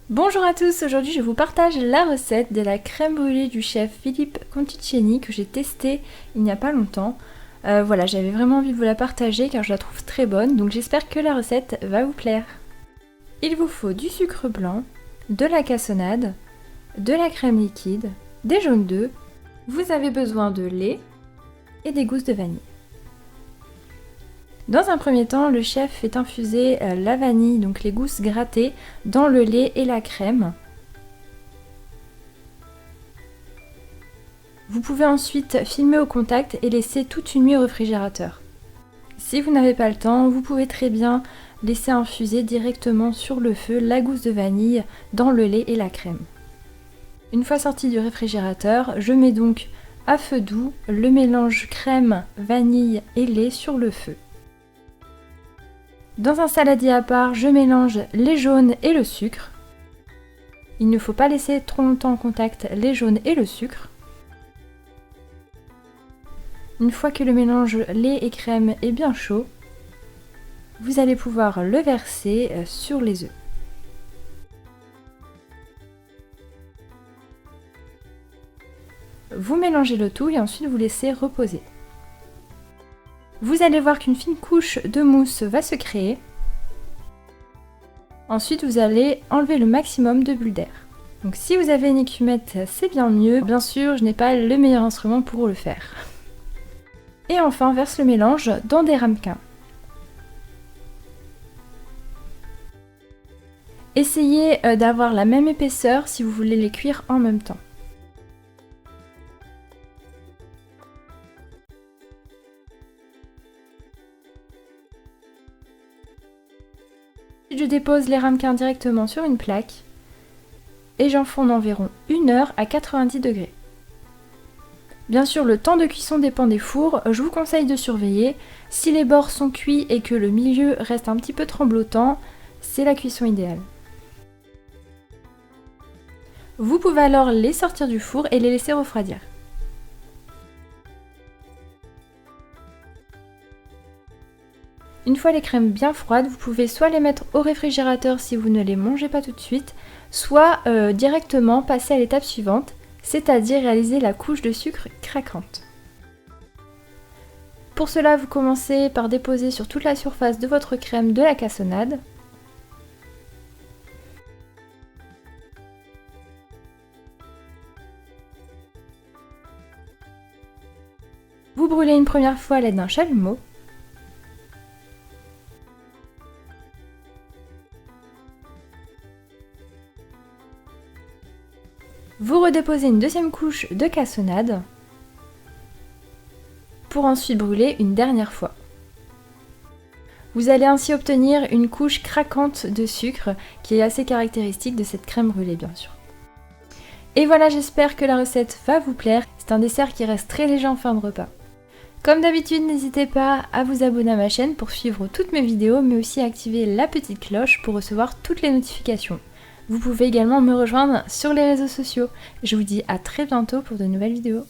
Bonjour à tous, aujourd'hui je vous partage la recette de la crème brûlée du chef Philippe Conticini que j'ai testée il n'y a pas longtemps. Voilà, j'avais vraiment envie de vous la partager car je la trouve très bonne, donc j'espère que la recette va vous plaire. Il vous faut du sucre blanc, de la cassonade, de la crème liquide, des jaunes d'œufs, vous avez besoin de lait et des gousses de vanille. Dans un premier temps, le chef fait infuser la vanille, donc les gousses grattées, dans le lait et la crème. Vous pouvez ensuite filmer au contact et laisser toute une nuit au réfrigérateur. Si vous n'avez pas le temps, vous pouvez très bien laisser infuser directement sur le feu la gousse de vanille dans le lait et la crème. Une fois sorti du réfrigérateur, je mets donc à feu doux le mélange crème, vanille et lait sur le feu. Dans un saladier à part, je mélange les jaunes et le sucre. Il ne faut pas laisser trop longtemps en contact les jaunes et le sucre. Une fois que le mélange lait et crème est bien chaud, vous allez pouvoir le verser sur les œufs. Vous mélangez le tout et ensuite vous laissez reposer. Vous allez voir qu'une fine couche de mousse va se créer. Ensuite, vous allez enlever le maximum de bulles d'air. Donc si vous avez une écumette, c'est bien mieux. Bien sûr, je n'ai pas le meilleur instrument pour le faire. Et enfin, verse le mélange dans des ramequins. Essayez d'avoir la même épaisseur si vous voulez les cuire en même temps. Je dépose les ramequins directement sur une plaque et j'enfourne environ 1 heure à 90 degrés. Bien sûr, le temps de cuisson dépend des fours, je vous conseille de surveiller. Si les bords sont cuits et que le milieu reste un petit peu tremblotant, c'est la cuisson idéale. Vous pouvez alors les sortir du four et les laisser refroidir. Une fois les crèmes bien froides, vous pouvez soit les mettre au réfrigérateur si vous ne les mangez pas tout de suite, soit directement passer à l'étape suivante, c'est-à-dire réaliser la couche de sucre craquante. Pour cela, vous commencez par déposer sur toute la surface de votre crème de la cassonade. Vous brûlez une première fois à l'aide d'un chalumeau. Vous redéposez une deuxième couche de cassonade pour ensuite brûler une dernière fois. Vous allez ainsi obtenir une couche craquante de sucre qui est assez caractéristique de cette crème brûlée bien sûr. Et voilà, j'espère que la recette va vous plaire. C'est un dessert qui reste très léger en fin de repas. Comme d'habitude, n'hésitez pas à vous abonner à ma chaîne pour suivre toutes mes vidéos, mais aussi à activer la petite cloche pour recevoir toutes les notifications. Vous pouvez également me rejoindre sur les réseaux sociaux. Je vous dis à très bientôt pour de nouvelles vidéos.